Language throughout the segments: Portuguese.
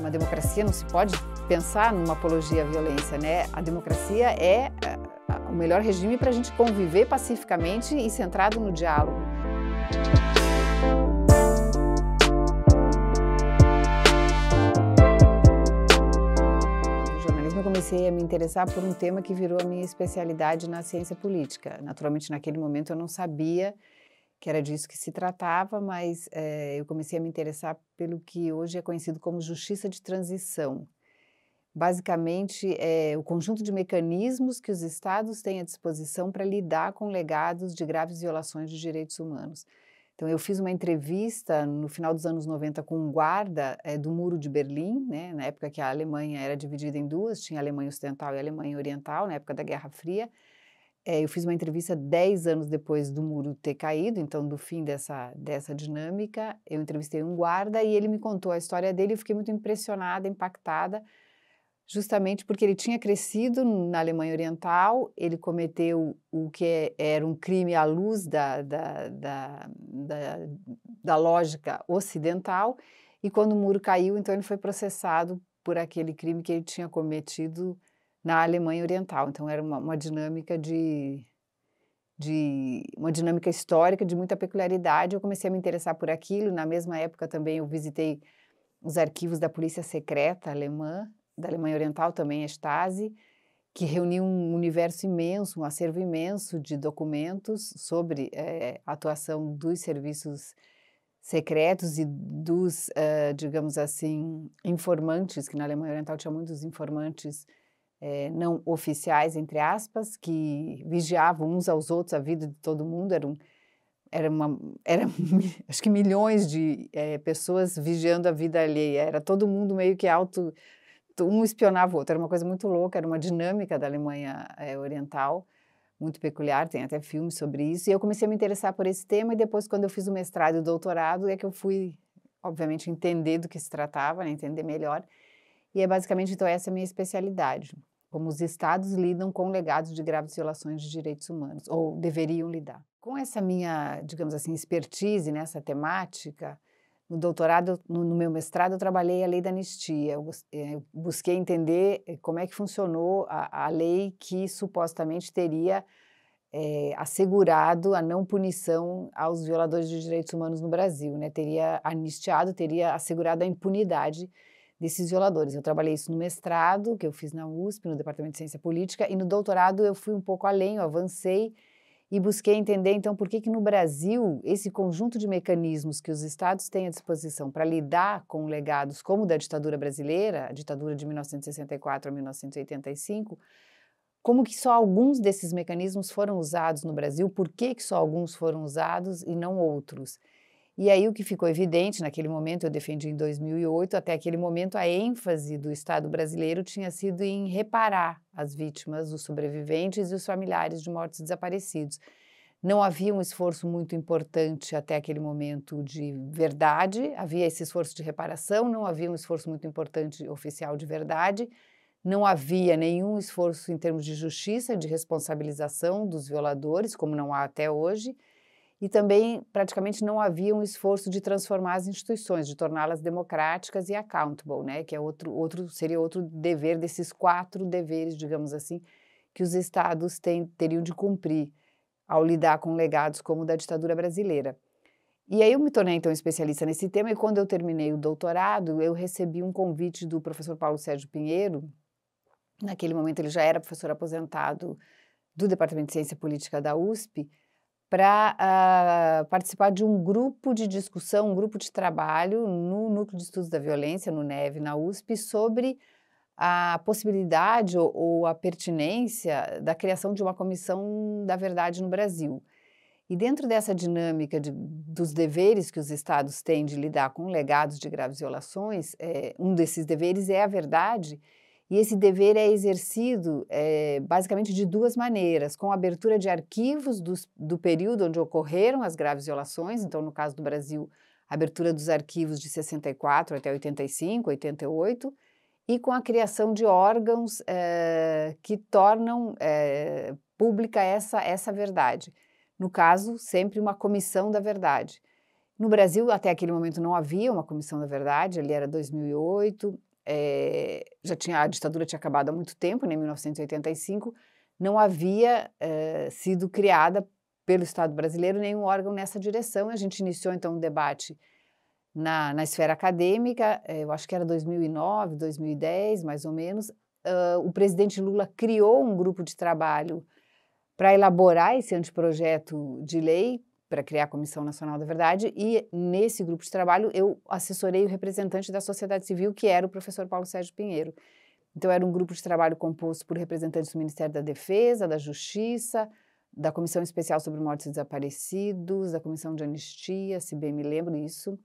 uma democracia não se pode pensar numa apologia à violência, né? A democracia é o melhor regime para a gente conviver pacificamente e centrado no diálogo. No jornalismo eu comecei a me interessar por um tema que virou a minha especialidade na ciência política. Naturalmente, naquele momento eu não sabia que era disso que se tratava, mas eu comecei a me interessar pelo que hoje é conhecido como justiça de transição. Basicamente, é o conjunto de mecanismos que os estados têm à disposição para lidar com legados de graves violações de direitos humanos. Então, eu fiz uma entrevista no final dos anos 90 com um guarda do Muro de Berlim, né, na época que a Alemanha era dividida em duas, tinha a Alemanha Ocidental e a Alemanha Oriental, na época da Guerra Fria. Eu fiz uma entrevista 10 anos depois do muro ter caído, então do fim dessa dinâmica. Eu entrevistei um guarda e ele me contou a história dele e eu fiquei muito impressionada, impactada, justamente porque ele tinha crescido na Alemanha Oriental, ele cometeu o que era um crime à luz da lógica ocidental, e quando o muro caiu, então ele foi processado por aquele crime que ele tinha cometido na Alemanha Oriental. Então era uma dinâmica uma dinâmica histórica de muita peculiaridade. Eu comecei a me interessar por aquilo. Na mesma época também eu visitei os arquivos da Polícia Secreta alemã, da Alemanha Oriental também, a Stasi, que reuniu um universo imenso, um acervo imenso de documentos sobre a atuação dos serviços secretos e dos, digamos assim, informantes, que na Alemanha Oriental tinha muitos informantes não oficiais, entre aspas, que vigiavam uns aos outros a vida de todo mundo. Era acho que milhões de pessoas vigiando a vida alheia. Era todo mundo meio que um espionava o outro. Era uma coisa muito louca, era uma dinâmica da Alemanha Oriental, muito peculiar, tem até filmes sobre isso. E eu comecei a me interessar por esse tema, e depois, quando eu fiz o mestrado e o doutorado, é que eu fui, obviamente, entender do que se tratava, né, entender melhor. E é basicamente, então, essa é a minha especialidade. Como os estados lidam com legados de graves violações de direitos humanos, ou deveriam lidar. Com essa minha, digamos assim, expertise nessa temática, no doutorado, no meu mestrado, eu trabalhei a lei da anistia. Eu busquei entender como é que funcionou a lei que supostamente teria assegurado a não punição aos violadores de direitos humanos no Brasil, né? Teria anistiado, teria assegurado a impunidade desses violadores. Eu trabalhei isso no mestrado, que eu fiz na USP, no Departamento de Ciência Política, e no doutorado eu fui um pouco além, eu avancei e busquei entender, então, por que no Brasil esse conjunto de mecanismos que os estados têm à disposição para lidar com legados como o da ditadura brasileira, a ditadura de 1964 a 1985, como que só alguns desses mecanismos foram usados no Brasil, por que só alguns foram usados e não outros? E aí o que ficou evidente naquele momento, eu defendi em 2008, até aquele momento a ênfase do Estado brasileiro tinha sido em reparar as vítimas, os sobreviventes e os familiares de mortos e desaparecidos. Não havia um esforço muito importante até aquele momento de verdade, havia esse esforço de reparação, não havia um esforço muito importante oficial de verdade, não havia nenhum esforço em termos de justiça, de responsabilização dos violadores, como não há até hoje. E também, praticamente, não havia um esforço de transformar as instituições, de torná-las democráticas e accountable, né? Que é seria outro dever desses 4 deveres, digamos assim, que os estados teriam de cumprir ao lidar com legados como o da ditadura brasileira. E aí eu me tornei, então, especialista nesse tema, e quando eu terminei o doutorado, eu recebi um convite do professor Paulo Sérgio Pinheiro. Naquele momento ele já era professor aposentado do Departamento de Ciência Política da USP, para participar de um grupo de discussão, um grupo de trabalho no Núcleo de Estudos da Violência, no NEV, na USP, sobre a possibilidade ou a pertinência da criação de uma comissão da verdade no Brasil. E dentro dessa dinâmica dos deveres que os estados têm de lidar com legados de graves violações, um desses deveres é a verdade. E esse dever é exercido basicamente de 2 maneiras, com a abertura de arquivos do período onde ocorreram as graves violações. Então, no caso do Brasil, a abertura dos arquivos de 64 até 85, 88, e com a criação de órgãos que tornam pública essa verdade. No caso, sempre uma comissão da verdade. No Brasil, até aquele momento, não havia uma comissão da verdade, ali era 2008, a ditadura tinha acabado há muito tempo, né, em 1985, não havia sido criada pelo Estado brasileiro nenhum órgão nessa direção. A gente iniciou, então, um debate na esfera acadêmica, eu acho que era 2009, 2010, mais ou menos. O presidente Lula criou um grupo de trabalho para elaborar esse anteprojeto de lei, para criar a Comissão Nacional da Verdade, e nesse grupo de trabalho eu assessorei o representante da sociedade civil, que era o professor Paulo Sérgio Pinheiro. Então era um grupo de trabalho composto por representantes do Ministério da Defesa, da Justiça, da Comissão Especial sobre Mortos e Desaparecidos, da Comissão de Anistia, se bem me lembro isso,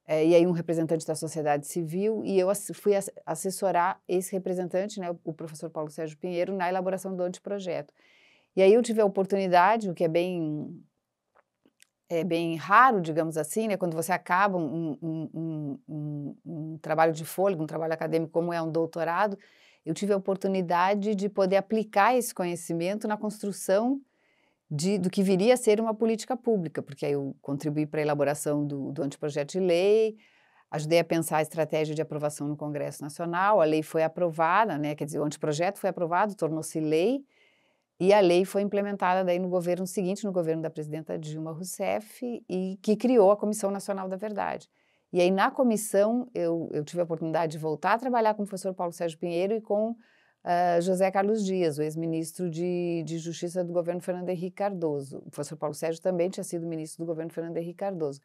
e aí um representante da sociedade civil, e eu fui assessorar esse representante, né, o professor Paulo Sérgio Pinheiro, na elaboração do anteprojeto. E aí eu tive a oportunidade, o que é bem raro, digamos assim, né, quando você acaba um trabalho de fôlego, um trabalho acadêmico como é um doutorado, eu tive a oportunidade de poder aplicar esse conhecimento na construção do que viria a ser uma política pública, porque aí eu contribuí para a elaboração do anteprojeto de lei, ajudei a pensar a estratégia de aprovação no Congresso Nacional, a lei foi aprovada, né, quer dizer, o anteprojeto foi aprovado, tornou-se lei, e a lei foi implementada daí no governo seguinte, no governo da presidenta Dilma Rousseff, e que criou a Comissão Nacional da Verdade. E aí, na comissão, eu tive a oportunidade de voltar a trabalhar com o professor Paulo Sérgio Pinheiro e com José Carlos Dias, o ex-ministro de Justiça do governo Fernando Henrique Cardoso. O professor Paulo Sérgio também tinha sido ministro do governo Fernando Henrique Cardoso.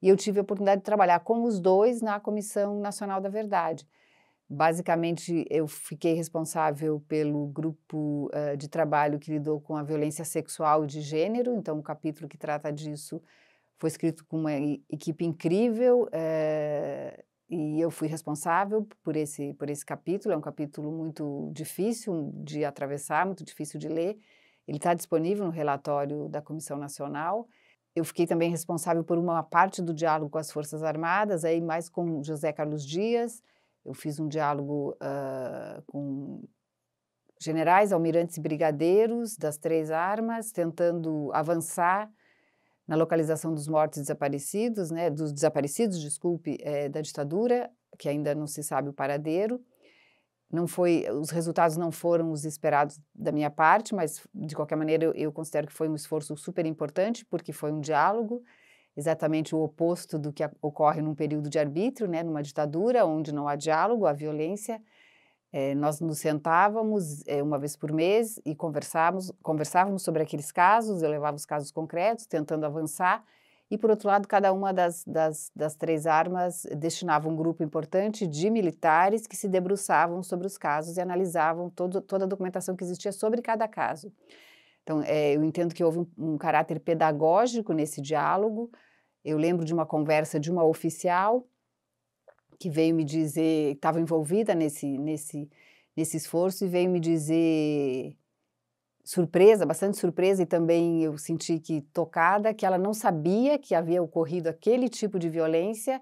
E eu tive a oportunidade de trabalhar com os dois na Comissão Nacional da Verdade. Basicamente, eu fiquei responsável pelo grupo de trabalho que lidou com a violência sexual e de gênero, então o capítulo que trata disso foi escrito com uma equipe incrível, e eu fui responsável por esse capítulo. É um capítulo muito difícil de atravessar, muito difícil de ler. Ele está disponível no relatório da Comissão Nacional. Eu fiquei também responsável por uma parte do diálogo com as Forças Armadas, aí mais com José Carlos Dias. Eu fiz um diálogo com generais, almirantes e brigadeiros das três armas, tentando avançar na localização dos mortos e desaparecidos, né, dos desaparecidos, desculpe, da ditadura, que ainda não se sabe o paradeiro. Os resultados não foram os esperados da minha parte, mas de qualquer maneira eu considero que foi um esforço super importante, porque foi um diálogo, exatamente o oposto do que ocorre num período de arbítrio, né, numa ditadura, onde não há diálogo, há violência. Nós nos sentávamos uma vez por mês e conversávamos sobre aqueles casos, eu levava os casos concretos, tentando avançar, e, por outro lado, cada uma das três armas destinava um grupo importante de militares que se debruçavam sobre os casos e analisavam toda a documentação que existia sobre cada caso. Então, eu entendo que houve um caráter pedagógico nesse diálogo. Eu lembro de uma conversa de uma oficial que veio me dizer, estava envolvida nesse esforço, e veio me dizer, bastante surpresa, e também eu senti que tocada, que ela não sabia que havia ocorrido aquele tipo de violência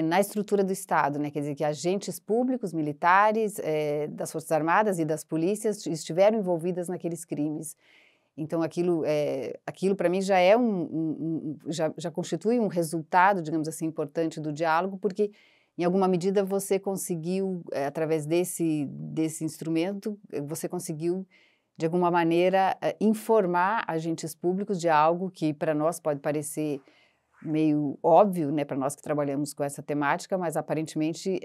na estrutura do Estado, né? Quer dizer, que agentes públicos, militares, das Forças Armadas e das polícias estiveram envolvidas naqueles crimes. Então, aquilo para mim já é já constitui um resultado, digamos assim, importante do diálogo, porque em alguma medida você conseguiu, através desse instrumento, você conseguiu, de alguma maneira, informar agentes públicos de algo que para nós pode parecer meio óbvio, né, para nós que trabalhamos com essa temática, mas aparentemente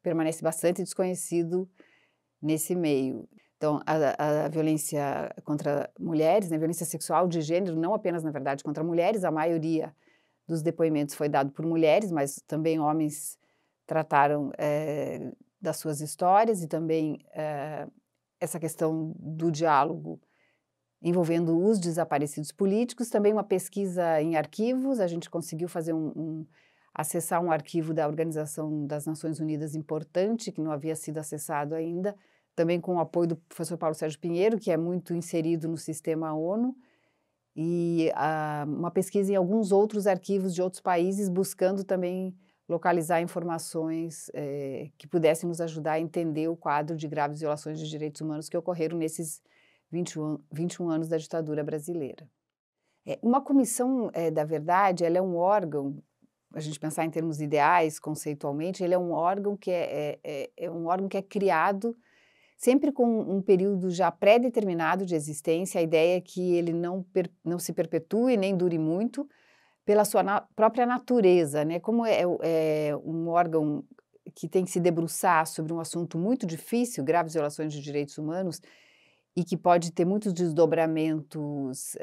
permanece bastante desconhecido nesse meio. Então, a violência contra mulheres, né, a violência sexual de gênero, não apenas, na verdade, contra mulheres, a maioria dos depoimentos foi dado por mulheres, mas também homens trataram das suas histórias, e também essa questão do diálogo envolvendo os desaparecidos políticos, também uma pesquisa em arquivos. A gente conseguiu fazer acessar um arquivo da Organização das Nações Unidas importante, que não havia sido acessado ainda, também com o apoio do professor Paulo Sérgio Pinheiro, que é muito inserido no sistema ONU, e uma pesquisa em alguns outros arquivos de outros países, buscando também localizar informações que pudessem nos ajudar a entender o quadro de graves violações de direitos humanos que ocorreram nesses 21 anos da ditadura brasileira. Uma comissão da verdade, ela é um órgão a gente pensar em termos ideais, conceitualmente, ele é um órgão que é um órgão que é criado sempre com um período já pré-determinado de existência. A ideia é que ele não se perpetue nem dure muito pela sua própria natureza, né? Como é um órgão que tem que se debruçar sobre um assunto muito difícil, graves violações de direitos humanos, e que pode ter muitos desdobramentos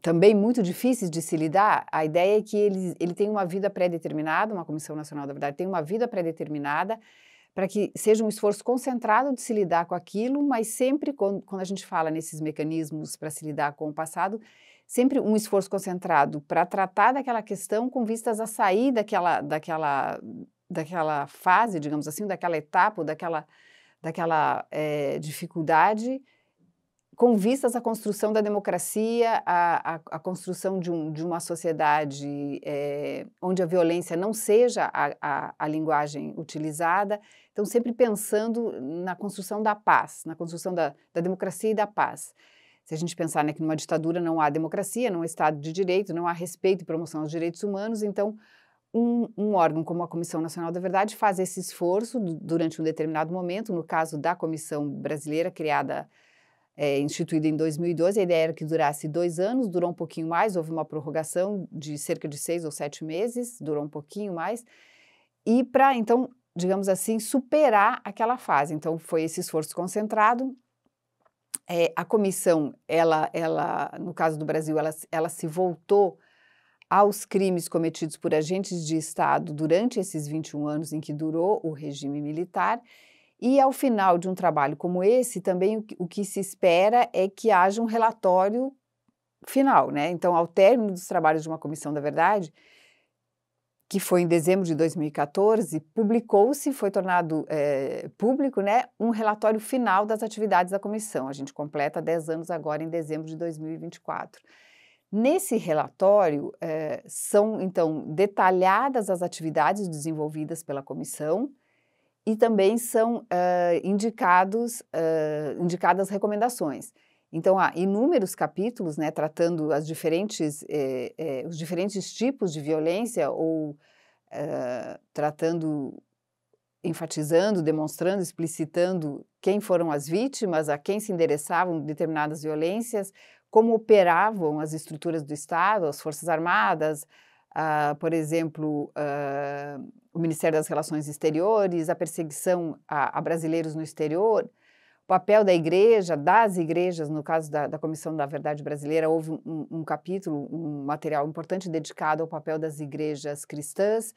também muito difíceis de se lidar. A ideia é que ele tem uma vida pré-determinada, uma Comissão Nacional da Verdade tem uma vida pré-determinada, para que seja um esforço concentrado de se lidar com aquilo, mas sempre quando a gente fala nesses mecanismos para se lidar com o passado, sempre um esforço concentrado para tratar daquela questão com vistas a sair daquela fase, digamos assim, daquela etapa, daquela dificuldade, com vistas à construção da democracia, à construção de uma sociedade onde a violência não seja a linguagem utilizada. Então, sempre pensando na construção da paz, na construção da democracia e da paz. Se a gente pensar, né, que numa ditadura não há democracia, não há Estado de Direito, não há respeito e promoção aos direitos humanos, então um órgão como a Comissão Nacional da Verdade faz esse esforço durante um determinado momento. No caso da Comissão Brasileira, instituída em 2012, a ideia era que durasse 2 anos, durou um pouquinho mais, houve uma prorrogação de cerca de 6 ou 7 meses, durou um pouquinho mais, e para, então, digamos assim, superar aquela fase. Então, foi esse esforço concentrado. A comissão, no caso do Brasil, ela se voltou aos crimes cometidos por agentes de Estado durante esses 21 anos em que durou o regime militar. E ao final de um trabalho como esse, também o que se espera é que haja um relatório final, né? Então, ao término dos trabalhos de uma Comissão da Verdade, que foi em dezembro de 2014, publicou-se, foi tornado público, né, um relatório final das atividades da comissão. A gente completa 10 anos agora em dezembro de 2024. Nesse relatório são, então, detalhadas as atividades desenvolvidas pela comissão, e também são indicadas recomendações. Então, há inúmeros capítulos, né, tratando os diferentes tipos de violência ou enfatizando, demonstrando, explicitando quem foram as vítimas, a quem se endereçavam determinadas violências, como operavam as estruturas do Estado, as Forças Armadas, por exemplo, o Ministério das Relações Exteriores, a perseguição a brasileiros no exterior, o papel da igreja, das igrejas. No caso da Comissão da Verdade Brasileira, houve um capítulo, um material importante dedicado ao papel das igrejas cristãs,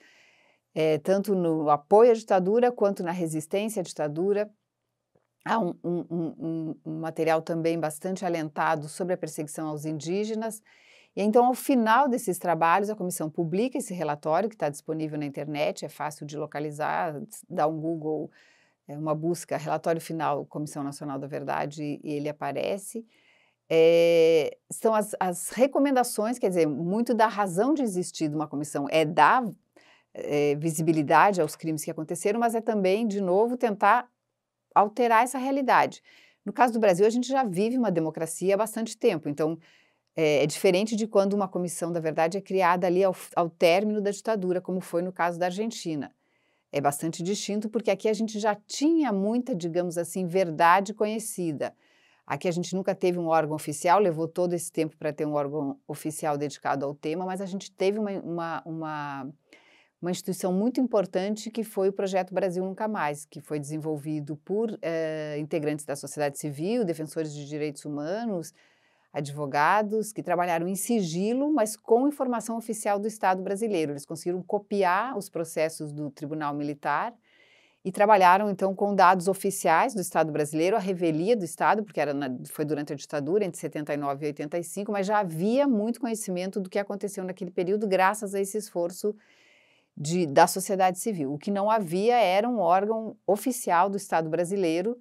tanto no apoio à ditadura quanto na resistência à ditadura. Há um material também bastante alentado sobre a perseguição aos indígenas. E então, ao final desses trabalhos, a comissão publica esse relatório, que está disponível na internet, é fácil de localizar, dá um Google, uma busca, relatório final, Comissão Nacional da Verdade, e ele aparece. São as recomendações, quer dizer, muito da razão de existir de uma comissão é dar visibilidade aos crimes que aconteceram, mas é também, de novo, tentar alterar essa realidade. No caso do Brasil, a gente já vive uma democracia há bastante tempo, então é diferente de quando uma Comissão da Verdade é criada ali ao término da ditadura, como foi no caso da Argentina. É bastante distinto, porque aqui a gente já tinha muita, digamos assim, verdade conhecida. Aqui a gente nunca teve um órgão oficial, levou todo esse tempo para ter um órgão oficial dedicado ao tema, mas a gente teve uma instituição muito importante, que foi o Projeto Brasil Nunca Mais, que foi desenvolvido por integrantes da sociedade civil, defensores de direitos humanos, advogados, que trabalharam em sigilo, mas com informação oficial do Estado brasileiro. Eles conseguiram copiar os processos do Tribunal Militar e trabalharam, então, com dados oficiais do Estado brasileiro, a revelia do Estado, porque foi durante a ditadura, entre 79 e 85, mas já havia muito conhecimento do que aconteceu naquele período, graças a esse esforço da sociedade civil. O que não havia era um órgão oficial do Estado brasileiro,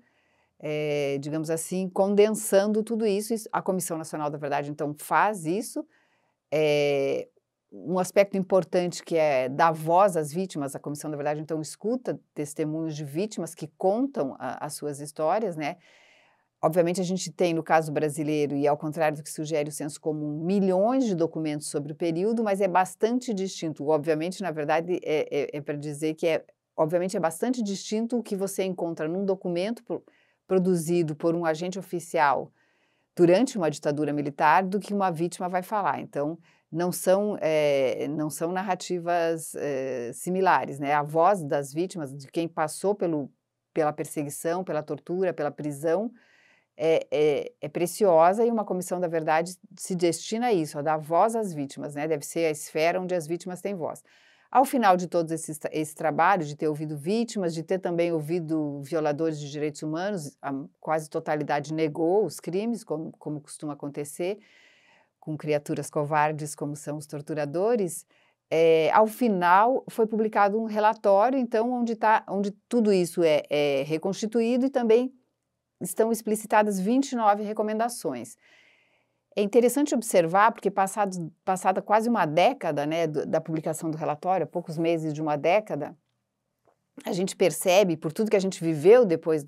digamos assim, condensando tudo isso. A Comissão Nacional da Verdade, então, faz isso. Um aspecto importante, que é dar voz às vítimas. A Comissão da Verdade, então, escuta testemunhos de vítimas que contam as suas histórias, né? Obviamente a gente tem, no caso brasileiro, e ao contrário do que sugere o senso comum, milhões de documentos sobre o período, mas é bastante distinto. Obviamente, na verdade, para dizer que obviamente é bastante distinto o que você encontra num documento produzido por um agente oficial durante uma ditadura militar do que uma vítima vai falar. Então, não são narrativas similares, né? A voz das vítimas, de quem passou pela perseguição, pela tortura, pela prisão, é preciosa, e uma comissão da verdade se destina a isso, a dar voz às vítimas, né? Deve ser a esfera onde as vítimas têm voz. Ao final de todo esse trabalho, de ter ouvido vítimas, de ter também ouvido violadores de direitos humanos, a quase totalidade negou os crimes, como costuma acontecer, com criaturas covardes como são os torturadores. Ao final foi publicado um relatório, então, onde tudo isso é reconstituído, e também estão explicitadas 29 recomendações. É interessante observar, porque passada quase uma década, né, da publicação do relatório, poucos meses de uma década, a gente percebe, por tudo que a gente viveu depois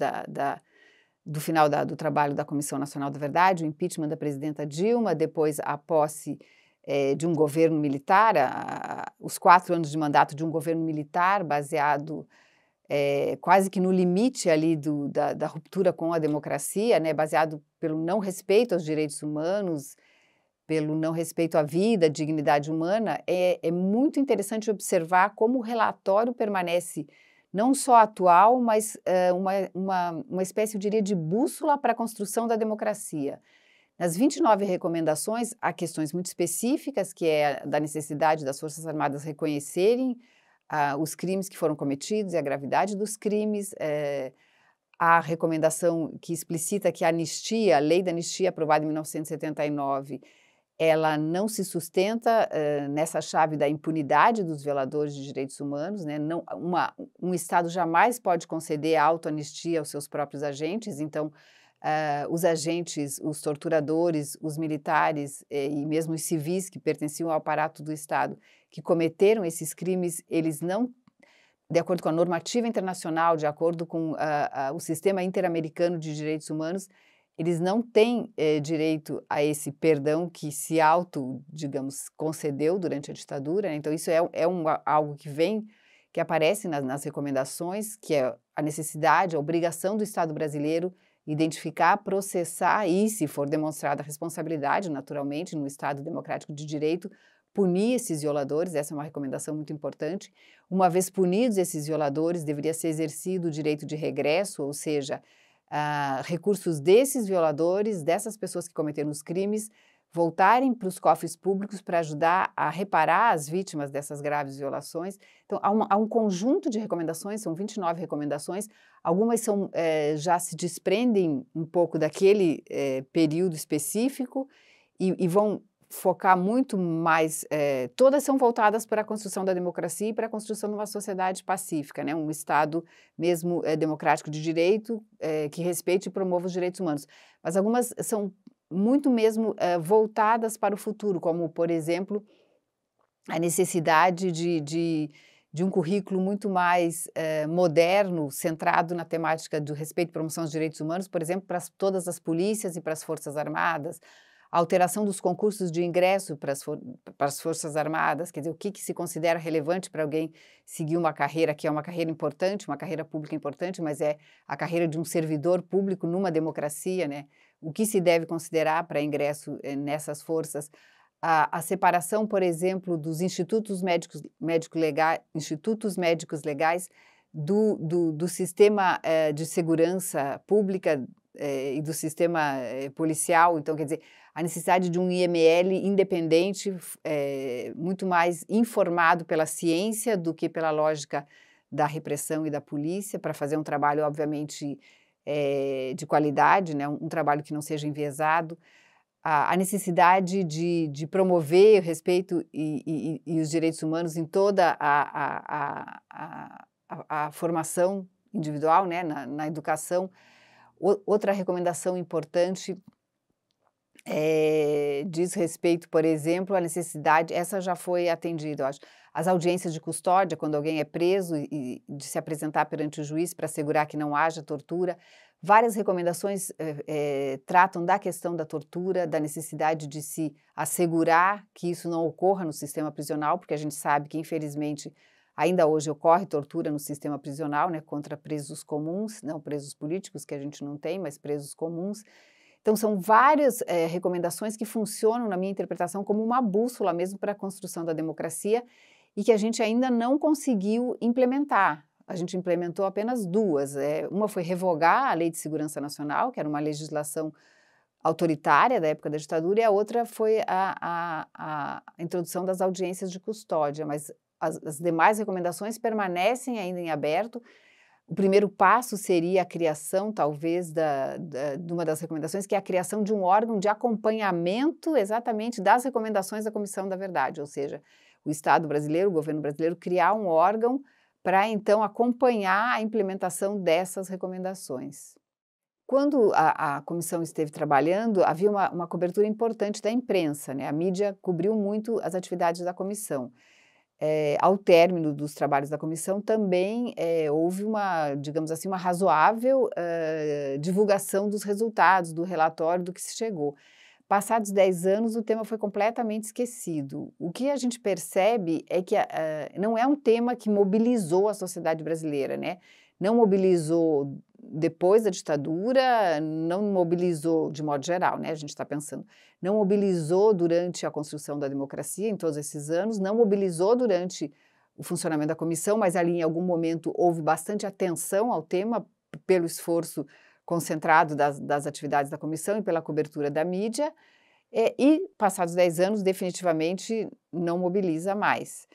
do final do trabalho da Comissão Nacional da Verdade, o impeachment da presidenta Dilma, depois a posse de um governo militar, os 4 anos de mandato de um governo militar baseado quase que no limite ali da ruptura com a democracia, né, baseado pelo não respeito aos direitos humanos, pelo não respeito à vida, à dignidade humana. É muito interessante observar como o relatório permanece não só atual, mas uma espécie, eu diria, de bússola para a construção da democracia. Nas 29 recomendações, há questões muito específicas, que é da necessidade das Forças Armadas reconhecerem os crimes que foram cometidos e a gravidade dos crimes. A recomendação que explicita que a lei da anistia, aprovada em 1979, ela não se sustenta nessa chave da impunidade dos violadores de direitos humanos, né? Um Estado jamais pode conceder autoanistia aos seus próprios agentes. Então, os agentes, os torturadores, os militares e mesmo os civis que pertenciam ao aparato do Estado, que cometeram esses crimes, eles não, de acordo com a normativa internacional, de acordo com o sistema interamericano de direitos humanos, eles não têm direito a esse perdão que se digamos, concedeu durante a ditadura, né? Então, isso algo que aparece nas recomendações, que é a necessidade, a obrigação do Estado brasileiro identificar, processar e, se for demonstrada a responsabilidade, naturalmente, no Estado democrático de direito, punir esses violadores. Essa é uma recomendação muito importante. Uma vez punidos esses violadores, deveria ser exercido o direito de regresso, ou seja, recursos desses violadores, dessas pessoas que cometeram os crimes, voltarem para os cofres públicos para ajudar a reparar as vítimas dessas graves violações. Então, há um conjunto de recomendações, são 29 recomendações, algumas já se desprendem um pouco daquele período específico e vão focar muito mais, todas são voltadas para a construção da democracia e para a construção de uma sociedade pacífica, né? Um Estado mesmo democrático de direito, que respeite e promova os direitos humanos. Mas algumas são muito mesmo voltadas para o futuro, como, por exemplo, a necessidade de um currículo muito mais moderno, centrado na temática do respeito e promoção dos direitos humanos, por exemplo, para todas as polícias e para as Forças Armadas, a alteração dos concursos de ingresso para as Forças Armadas, quer dizer, o que se considera relevante para alguém seguir uma carreira que é uma carreira importante, uma carreira pública importante, mas é a carreira de um servidor público numa democracia, né? O que se deve considerar para ingresso nessas forças? A separação, por exemplo, dos institutos médicos legais do sistema de segurança pública e do sistema policial. Então, quer dizer, a necessidade de um IML independente, muito mais informado pela ciência do que pela lógica da repressão e da polícia, para fazer um trabalho, obviamente, de qualidade, né? Um trabalho que não seja enviesado. A necessidade de promover o respeito e os direitos humanos em toda a formação individual, né? Na educação. Outra recomendação importante diz respeito, por exemplo, à necessidade, essa já foi atendida, eu acho, as audiências de custódia, quando alguém é preso e de se apresentar perante o juiz para assegurar que não haja tortura. Várias recomendações tratam da questão da tortura, da necessidade de se assegurar que isso não ocorra no sistema prisional, porque a gente sabe que, infelizmente, ainda hoje ocorre tortura no sistema prisional, né, contra presos comuns, não presos políticos, que a gente não tem, mas presos comuns. Então, são várias recomendações que funcionam, na minha interpretação, como uma bússola mesmo para a construção da democracia e que a gente ainda não conseguiu implementar. A gente implementou apenas duas. Uma foi revogar a Lei de Segurança Nacional, que era uma legislação autoritária da época da ditadura, e a outra foi a introdução das audiências de custódia, mas as demais recomendações permanecem ainda em aberto. O primeiro passo seria a criação, talvez, de uma das recomendações, que é a criação de um órgão de acompanhamento exatamente das recomendações da Comissão da Verdade, ou seja, o Estado brasileiro, o governo brasileiro, criar um órgão para, então, acompanhar a implementação dessas recomendações. Quando a comissão esteve trabalhando, havia uma cobertura importante da imprensa, né? A mídia cobriu muito as atividades da comissão. Ao término dos trabalhos da comissão, também houve digamos assim, uma razoável divulgação dos resultados, do relatório, do que se chegou. Passados 10 anos, o tema foi completamente esquecido. O que a gente percebe é que não é um tema que mobilizou a sociedade brasileira, né? Não mobilizou depois da ditadura, não mobilizou de modo geral, né? A gente está pensando, não mobilizou durante a construção da democracia em todos esses anos, não mobilizou durante o funcionamento da comissão, mas ali em algum momento houve bastante atenção ao tema pelo esforço concentrado das atividades da comissão e pela cobertura da mídia, e passados 10 anos definitivamente não mobiliza mais.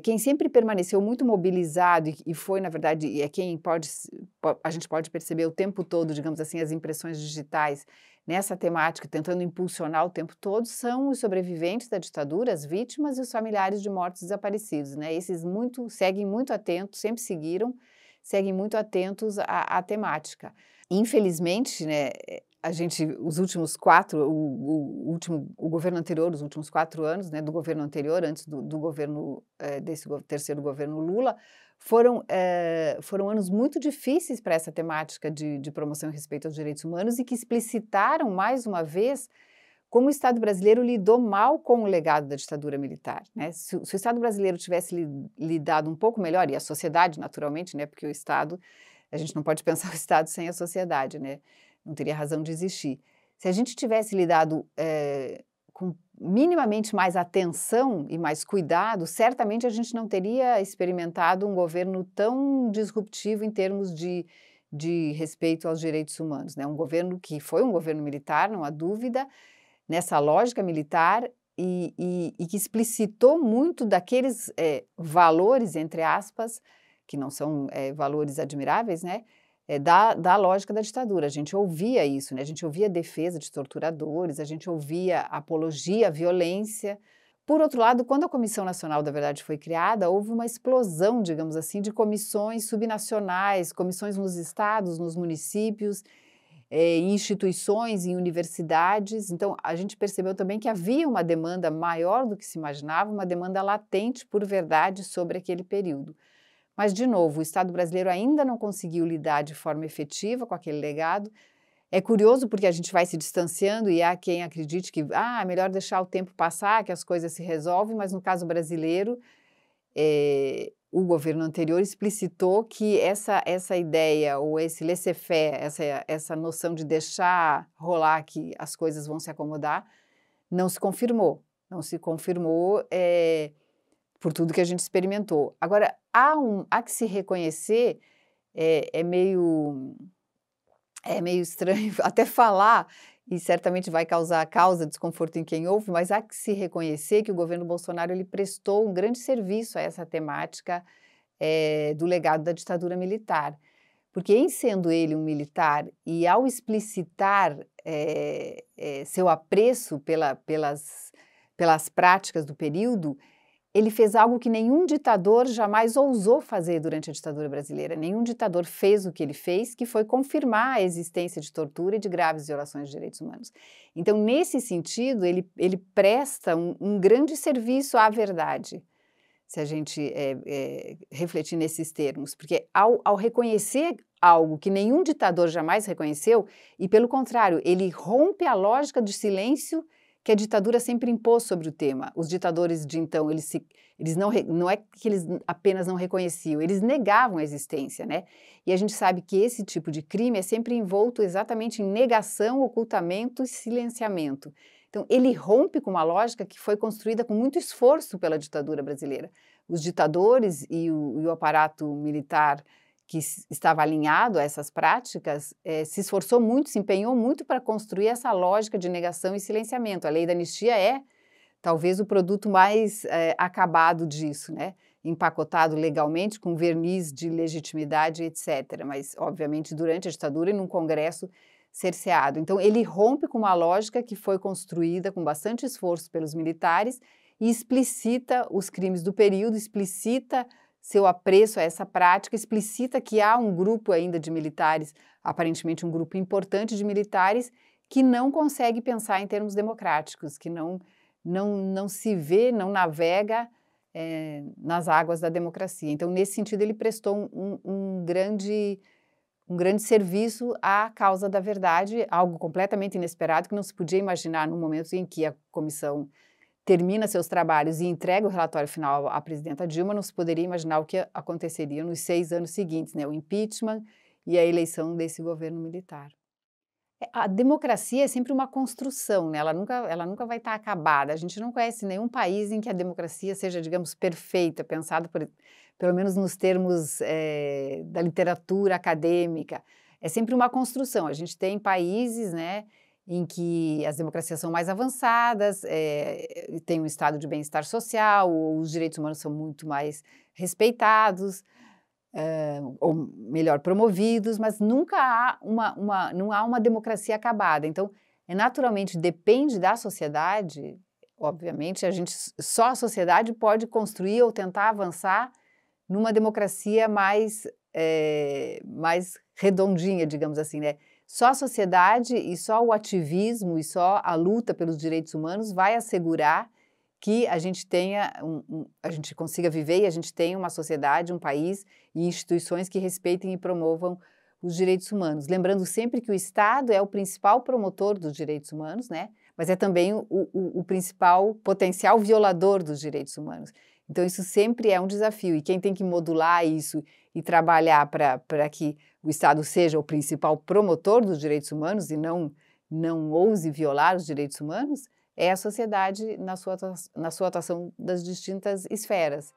Quem sempre permaneceu muito mobilizado e foi, na verdade, quem a gente pode perceber o tempo todo, digamos assim, as impressões digitais nessa temática, tentando impulsionar o tempo todo, são os sobreviventes da ditadura, as vítimas e os familiares de mortos desaparecidos, né? Esses seguem muito atentos, sempre seguem muito atentos à temática. Infelizmente, né, os últimos 4, o governo anterior, os últimos 4 anos, né, do governo anterior, antes do governo, desse terceiro governo Lula, foram anos muito difíceis para essa temática de promoção e respeito aos direitos humanos e que explicitaram, mais uma vez, como o Estado brasileiro lidou mal com o legado da ditadura militar, né? Se o Estado brasileiro tivesse lidado um pouco melhor, e a sociedade, naturalmente, né, porque o Estado, a gente não pode pensar o Estado sem a sociedade, né? Não teria razão de existir. Se a gente tivesse lidado com minimamente mais atenção e mais cuidado, certamente a gente não teria experimentado um governo tão disruptivo em termos de respeito aos direitos humanos, né? Um governo que foi um governo militar, não há dúvida, nessa lógica militar e que explicitou muito daqueles valores, entre aspas, que não são valores admiráveis, né? Da lógica da ditadura. A gente ouvia isso, né? A gente ouvia defesa de torturadores, a gente ouvia apologia à violência. Por outro lado, quando a Comissão Nacional da Verdade foi criada, houve uma explosão, digamos assim, de comissões subnacionais, comissões nos estados, nos municípios, em instituições, em universidades. Então, a gente percebeu também que havia uma demanda maior do que se imaginava, uma demanda latente por verdade sobre aquele período. Mas, de novo, o Estado brasileiro ainda não conseguiu lidar de forma efetiva com aquele legado. É curioso porque a gente vai se distanciando e há quem acredite que é melhor deixar o tempo passar, que as coisas se resolvem, mas no caso brasileiro, o governo anterior explicitou que essa ideia ou esse laissez-faire, essa noção de deixar rolar que as coisas vão se acomodar, não se confirmou. Não se confirmou por tudo que a gente experimentou. Agora, há que se reconhecer, é meio estranho até falar, e certamente vai causa desconforto em quem ouve, mas há que se reconhecer que o governo Bolsonaro ele prestou um grande serviço a essa temática do legado da ditadura militar. Porque em sendo ele um militar e ao explicitar seu apreço pelas práticas do período, ele fez algo que nenhum ditador jamais ousou fazer durante a ditadura brasileira. Nenhum ditador fez o que ele fez, que foi confirmar a existência de tortura e de graves violações de direitos humanos. Então, nesse sentido, ele presta um grande serviço à verdade, se a gente refletir nesses termos, porque ao reconhecer algo que nenhum ditador jamais reconheceu, e pelo contrário, ele rompe a lógica de silêncio que a ditadura sempre impôs sobre o tema. Os ditadores de então, eles não é que eles apenas não reconheciam, eles negavam a existência, né? E a gente sabe que esse tipo de crime é sempre envolto exatamente em negação, ocultamento e silenciamento. Então, ele rompe com uma lógica que foi construída com muito esforço pela ditadura brasileira. Os ditadores e o aparato militar que estava alinhado a essas práticas, se esforçou muito, se empenhou muito para construir essa lógica de negação e silenciamento. A lei da anistia é talvez o produto mais acabado disso, né? Empacotado legalmente com verniz de legitimidade, etc. Mas, obviamente, durante a ditadura e num congresso cerceado. Então, ele rompe com uma lógica que foi construída com bastante esforço pelos militares e explicita os crimes do período, explicita seu apreço a essa prática, explicita que há um grupo ainda de militares, aparentemente um grupo importante de militares, que não consegue pensar em termos democráticos, que não se vê, não navega nas águas da democracia. Então, nesse sentido, ele prestou um grande serviço à causa da verdade, algo completamente inesperado, que não se podia imaginar no momento em que a comissão termina seus trabalhos e entrega o relatório final à presidenta Dilma, não se poderia imaginar o que aconteceria nos 6 anos seguintes, né? O impeachment e a eleição desse governo militar. A democracia é sempre uma construção, né? Ela nunca vai estar acabada. A gente não conhece nenhum país em que a democracia seja, digamos, perfeita, pensada pelo menos nos termos da literatura acadêmica. É sempre uma construção. A gente tem países, né, em que as democracias são mais avançadas, tem um estado de bem-estar social, os direitos humanos são muito mais respeitados, ou melhor, promovidos, mas nunca há não há uma democracia acabada. Então, naturalmente, depende da sociedade, obviamente, só a sociedade pode construir ou tentar avançar numa democracia mais redondinha, digamos assim, né? Só a sociedade e só o ativismo e só a luta pelos direitos humanos vai assegurar que a gente a gente consiga viver e a gente tenha uma sociedade, um país e instituições que respeitem e promovam os direitos humanos. Lembrando sempre que o Estado é o principal promotor dos direitos humanos, né? Mas é também o principal potencial violador dos direitos humanos. Então, isso sempre é um desafio. E quem tem que modular isso e trabalhar para que o Estado seja o principal promotor dos direitos humanos e não ouse violar os direitos humanos, é a sociedade na sua atuação das distintas esferas.